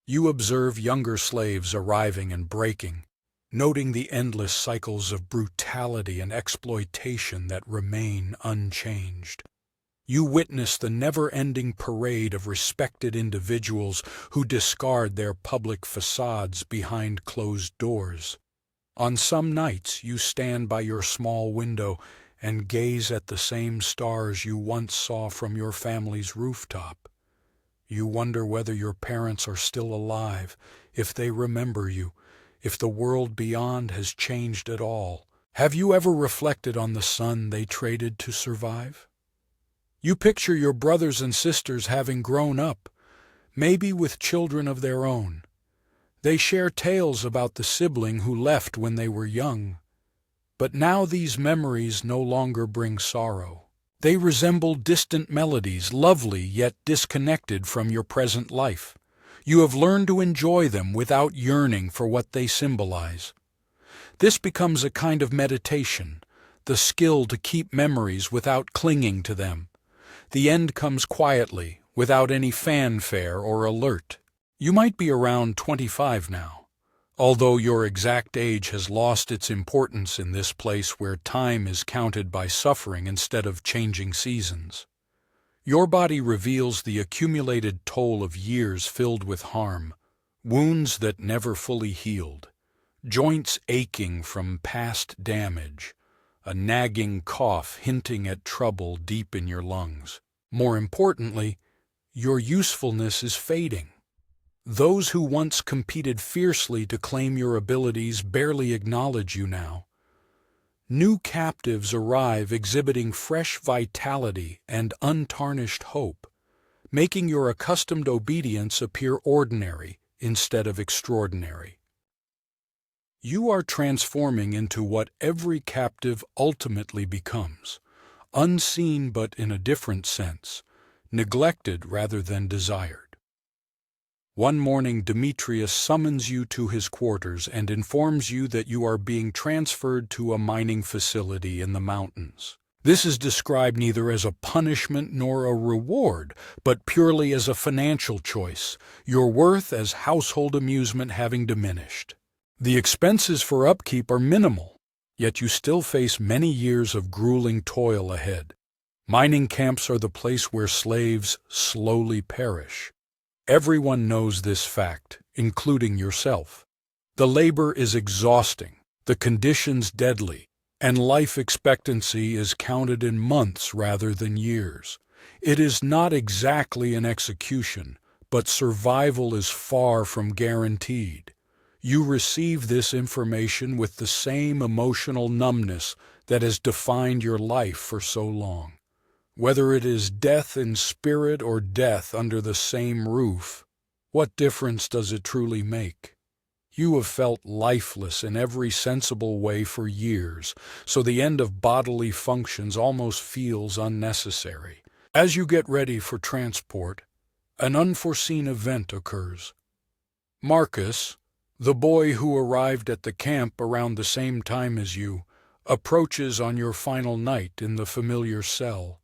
You observe younger slaves arriving and breaking, noting the endless cycles of brutality and exploitation that remain unchanged. You witness the never-ending parade of respected individuals who discard their public facades behind closed doors. On some nights, you stand by your small window and gaze at the same stars you once saw from your family's rooftop. You wonder whether your parents are still alive, if they remember you, if the world beyond has changed at all. Have you ever reflected on the son they traded to survive? You picture your brothers and sisters having grown up, maybe with children of their own. They share tales about the sibling who left when they were young. But now these memories no longer bring sorrow. They resemble distant melodies, lovely yet disconnected from your present life. You have learned to enjoy them without yearning for what they symbolize. This becomes a kind of meditation, the skill to keep memories without clinging to them. The end comes quietly, without any fanfare or alert. You might be around 25 now, although your exact age has lost its importance in this place where time is counted by suffering instead of changing seasons. Your body reveals the accumulated toll of years filled with harm, wounds that never fully healed, joints aching from past damage, a nagging cough hinting at trouble deep in your lungs. More importantly, your usefulness is fading. Those who once competed fiercely to claim your abilities barely acknowledge you now. New captives arrive exhibiting fresh vitality and untarnished hope, making your accustomed obedience appear ordinary instead of extraordinary. You are transforming into what every captive ultimately becomes, unseen but in a different sense, neglected rather than desired. One morning Demetrius summons you to his quarters and informs you that you are being transferred to a mining facility in the mountains. This is described neither as a punishment nor a reward, but purely as a financial choice, your worth as household amusement having diminished. The expenses for upkeep are minimal, yet you still face many years of grueling toil ahead. Mining camps are the place where slaves slowly perish. Everyone knows this fact, including yourself. The labor is exhausting, the conditions deadly, and life expectancy is counted in months rather than years. It is not exactly an execution, but survival is far from guaranteed. You receive this information with the same emotional numbness that has defined your life for so long. Whether it is death in spirit or death under the same roof, what difference does it truly make? You have felt lifeless in every sensible way for years, so the end of bodily functions almost feels unnecessary. As you get ready for transport, an unforeseen event occurs. Marcus, the boy who arrived at the camp around the same time as you, approaches on your final night in the familiar cell.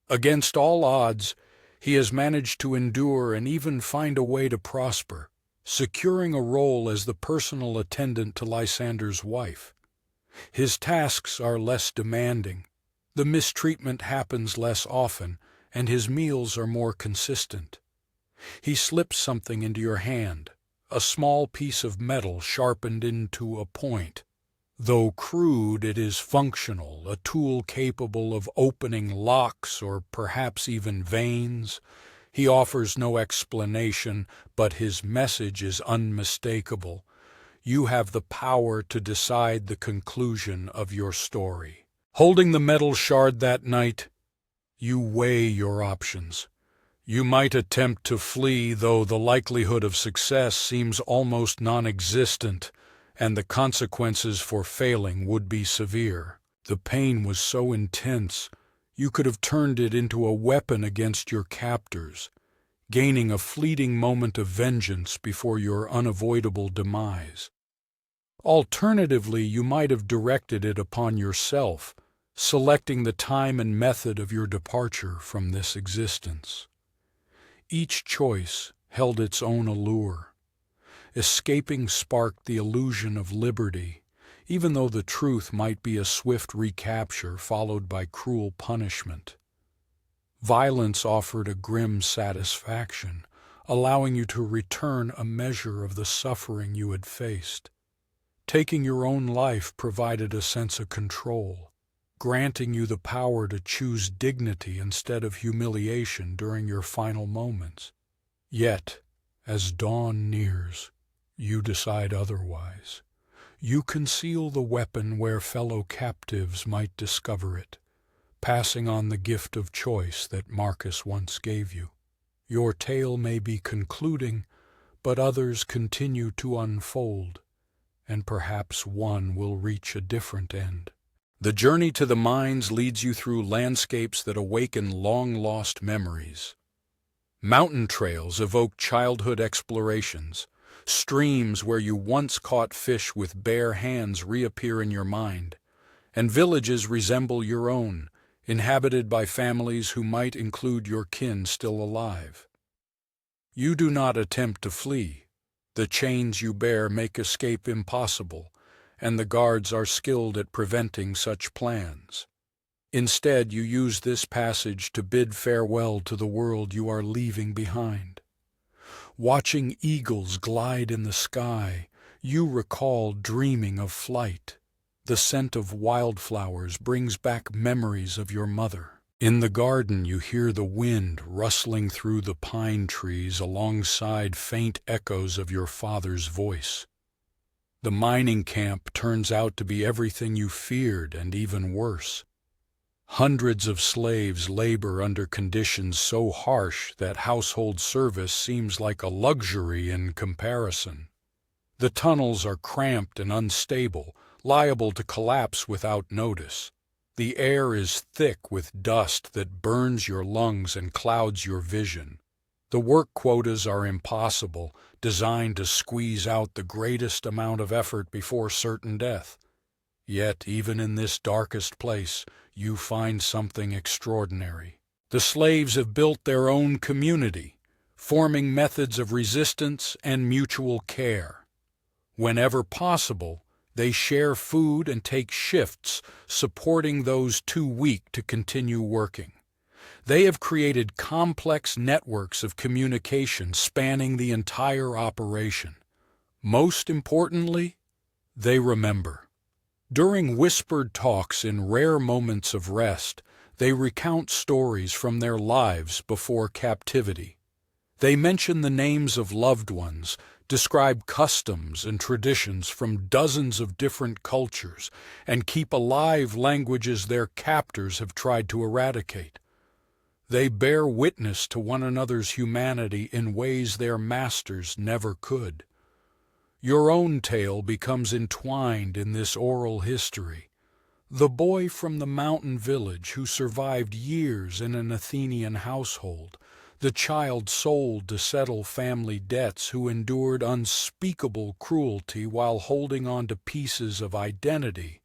Against all odds, he has managed to endure and even find a way to prosper, securing a role as the personal attendant to Lysander's wife. His tasks are less demanding, the mistreatment happens less often, and his meals are more consistent. He slips something into your hand, a small piece of metal sharpened into a point. Though crude, it is functional, a tool capable of opening locks or perhaps even veins. He offers no explanation, but his message is unmistakable. You have the power to decide the conclusion of your story. Holding the metal shard that night, you weigh your options. You might attempt to flee, though the likelihood of success seems almost non-existent, and the consequences for failing would be severe. The pain was so intense, you could have turned it into a weapon against your captors, gaining a fleeting moment of vengeance before your unavoidable demise. Alternatively, you might have directed it upon yourself, selecting the time and method of your departure from this existence. Each choice held its own allure. Escaping sparked the illusion of liberty, even though the truth might be a swift recapture followed by cruel punishment. Violence offered a grim satisfaction, allowing you to return a measure of the suffering you had faced. Taking your own life provided a sense of control, granting you the power to choose dignity instead of humiliation during your final moments. Yet, as dawn nears, you decide otherwise. You conceal the weapon where fellow captives might discover it, passing on the gift of choice that Marcus once gave you. Your tale may be concluding, but others continue to unfold, and perhaps one will reach a different end. The journey to the mines leads you through landscapes that awaken long-lost memories. Mountain trails evoke childhood explorations. Streams where you once caught fish with bare hands reappear in your mind, and villages resemble your own, inhabited by families who might include your kin still alive. You do not attempt to flee. The chains you bear make escape impossible, and the guards are skilled at preventing such plans. Instead, you use this passage to bid farewell to the world you are leaving behind. Watching eagles glide in the sky, you recall dreaming of flight. The scent of wildflowers brings back memories of your mother. In the garden, you hear the wind rustling through the pine trees alongside faint echoes of your father's voice. The mining camp turns out to be everything you feared and even worse. Hundreds of slaves labor under conditions so harsh that household service seems like a luxury in comparison. The tunnels are cramped and unstable, liable to collapse without notice. The air is thick with dust that burns your lungs and clouds your vision. The work quotas are impossible, designed to squeeze out the greatest amount of effort before certain death. Yet, even in this darkest place, you find something extraordinary. The slaves have built their own community, forming methods of resistance and mutual care. Whenever possible, they share food and take shifts, supporting those too weak to continue working. They have created complex networks of communication spanning the entire operation. Most importantly, they remember. During whispered talks in rare moments of rest, they recount stories from their lives before captivity. They mention the names of loved ones, describe customs and traditions from dozens of different cultures, and keep alive languages their captors have tried to eradicate. They bear witness to one another's humanity in ways their masters never could. Your own tale becomes entwined in this oral history. The boy from the mountain village who survived years in an Athenian household, the child sold to settle family debts who endured unspeakable cruelty while holding on to pieces of identity,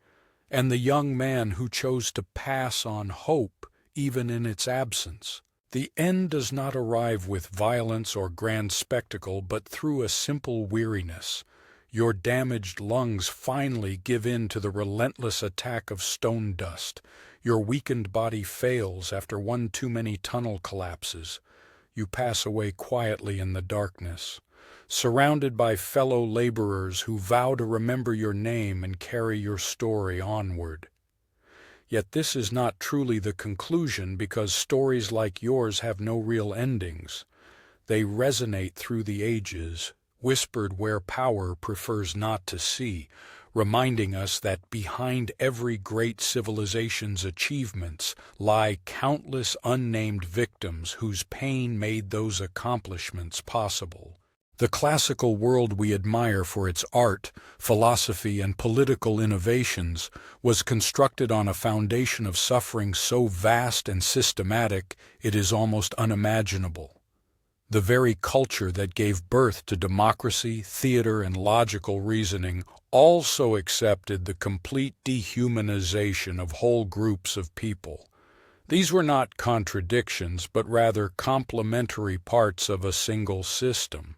and the young man who chose to pass on hope even in its absence. The end does not arrive with violence or grand spectacle, but through a simple weariness. Your damaged lungs finally give in to the relentless attack of stone dust. Your weakened body fails after one too many tunnel collapses. You pass away quietly in the darkness, surrounded by fellow laborers who vow to remember your name and carry your story onward. Yet this is not truly the conclusion, because stories like yours have no real endings. They resonate through the ages, whispered where power prefers not to see, reminding us that behind every great civilization's achievements lie countless unnamed victims whose pain made those accomplishments possible. The classical world we admire for its art, philosophy, and political innovations was constructed on a foundation of suffering so vast and systematic it is almost unimaginable. The very culture that gave birth to democracy, theater, and logical reasoning also accepted the complete dehumanization of whole groups of people. These were not contradictions, but rather complementary parts of a single system.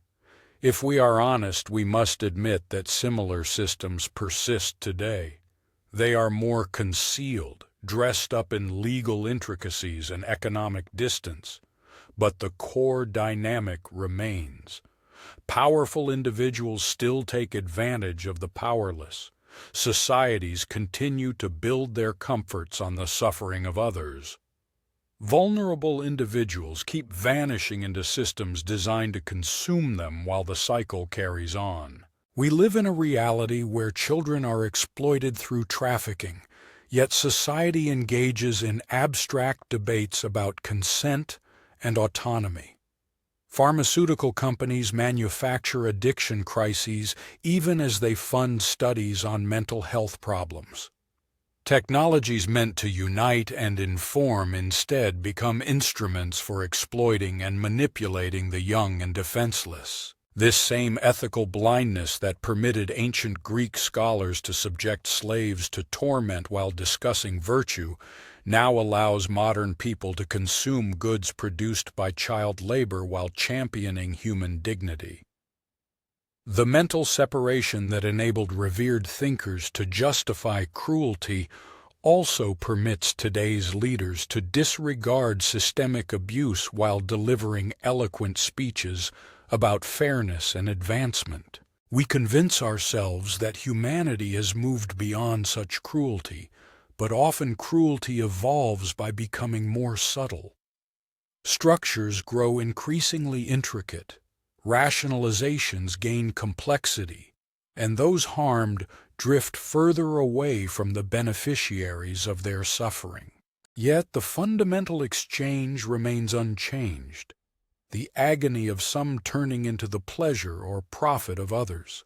If we are honest, we must admit that similar systems persist today. They are more concealed, dressed up in legal intricacies and economic distance. But the core dynamic remains. Powerful individuals still take advantage of the powerless. Societies continue to build their comforts on the suffering of others. Vulnerable individuals keep vanishing into systems designed to consume them while the cycle carries on. We live in a reality where children are exploited through trafficking, yet society engages in abstract debates about consent and autonomy. Pharmaceutical companies manufacture addiction crises even as they fund studies on mental health problems. Technologies meant to unite and inform instead become instruments for exploiting and manipulating the young and defenseless. This same ethical blindness that permitted ancient Greek scholars to subject slaves to torment while discussing virtue now allows modern people to consume goods produced by child labor while championing human dignity. The mental separation that enabled revered thinkers to justify cruelty also permits today's leaders to disregard systemic abuse while delivering eloquent speeches about fairness and advancement. We convince ourselves that humanity has moved beyond such cruelty, but often cruelty evolves by becoming more subtle. Structures grow increasingly intricate, rationalizations gain complexity, and those harmed drift further away from the beneficiaries of their suffering. Yet the fundamental exchange remains unchanged, the agony of some turning into the pleasure or profit of others.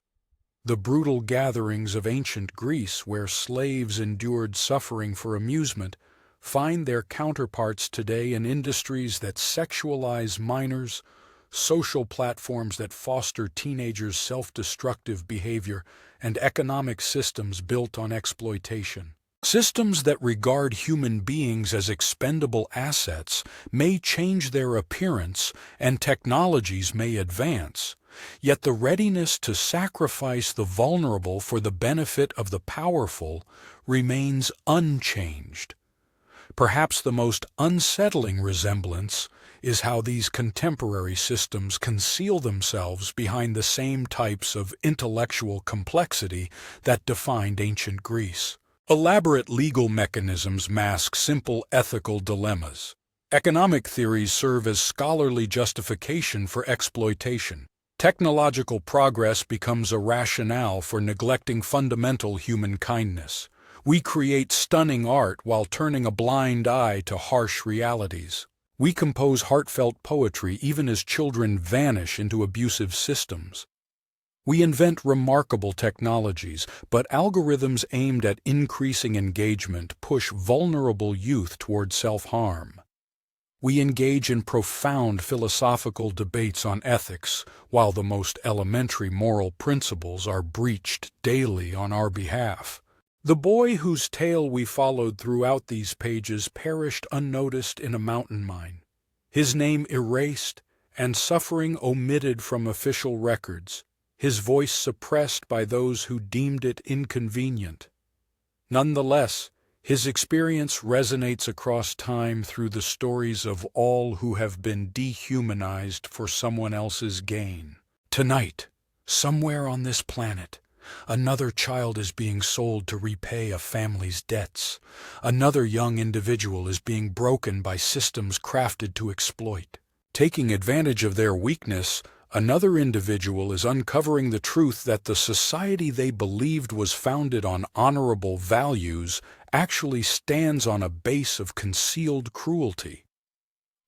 The brutal gatherings of ancient Greece, where slaves endured suffering for amusement, find their counterparts today in industries that sexualize minors, social platforms that foster teenagers' self-destructive behavior, and economic systems built on exploitation. Systems that regard human beings as expendable assets may change their appearance and technologies may advance, yet the readiness to sacrifice the vulnerable for the benefit of the powerful remains unchanged. Perhaps the most unsettling resemblance is how these contemporary systems conceal themselves behind the same types of intellectual complexity that defined ancient Greece. Elaborate legal mechanisms mask simple ethical dilemmas. Economic theories serve as scholarly justification for exploitation. Technological progress becomes a rationale for neglecting fundamental human kindness. We create stunning art while turning a blind eye to harsh realities. We compose heartfelt poetry even as children vanish into abusive systems. We invent remarkable technologies, but algorithms aimed at increasing engagement push vulnerable youth toward self-harm. We engage in profound philosophical debates on ethics, while the most elementary moral principles are breached daily on our behalf. The boy whose tale we followed throughout these pages perished unnoticed in a mountain mine, his name erased and suffering omitted from official records, his voice suppressed by those who deemed it inconvenient. Nonetheless, his experience resonates across time through the stories of all who have been dehumanized for someone else's gain. Tonight, somewhere on this planet, another child is being sold to repay a family's debts. Another young individual is being broken by systems crafted to exploit. Taking advantage of their weakness, another individual is uncovering the truth that the society they believed was founded on honorable values actually stands on a base of concealed cruelty.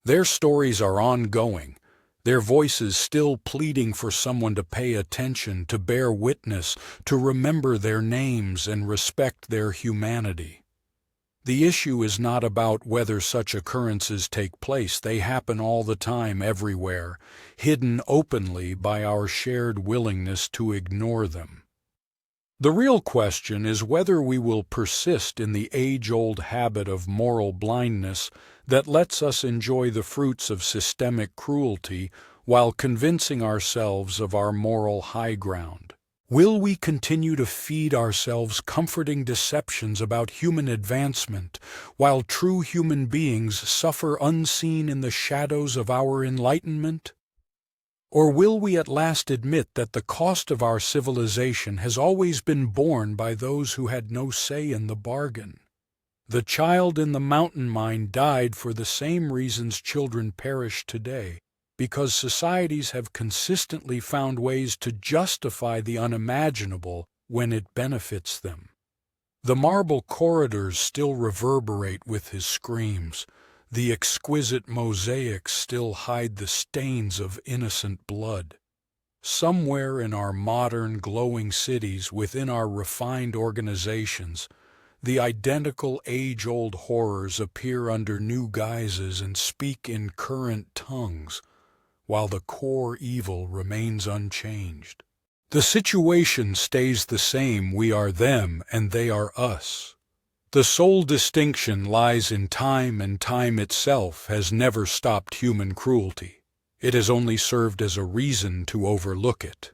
Their stories are ongoing, their voices still pleading for someone to pay attention, to bear witness, to remember their names and respect their humanity. The issue is not about whether such occurrences take place. They happen all the time, everywhere, hidden openly by our shared willingness to ignore them. The real question is whether we will persist in the age-old habit of moral blindness that lets us enjoy the fruits of systemic cruelty while convincing ourselves of our moral high ground. Will we continue to feed ourselves comforting deceptions about human advancement while true human beings suffer unseen in the shadows of our enlightenment? Or will we at last admit that the cost of our civilization has always been borne by those who had no say in the bargain? The child in the mountain mine died for the same reasons children perish today, because societies have consistently found ways to justify the unimaginable when it benefits them. The marble corridors still reverberate with his screams. The exquisite mosaics still hide the stains of innocent blood. Somewhere in our modern, glowing cities, within our refined organizations, the identical age-old horrors appear under new guises and speak in current tongues, while the core evil remains unchanged. The situation stays the same. We are them, and they are us. The sole distinction lies in time, and time itself has never stopped human cruelty. It has only served as a reason to overlook it.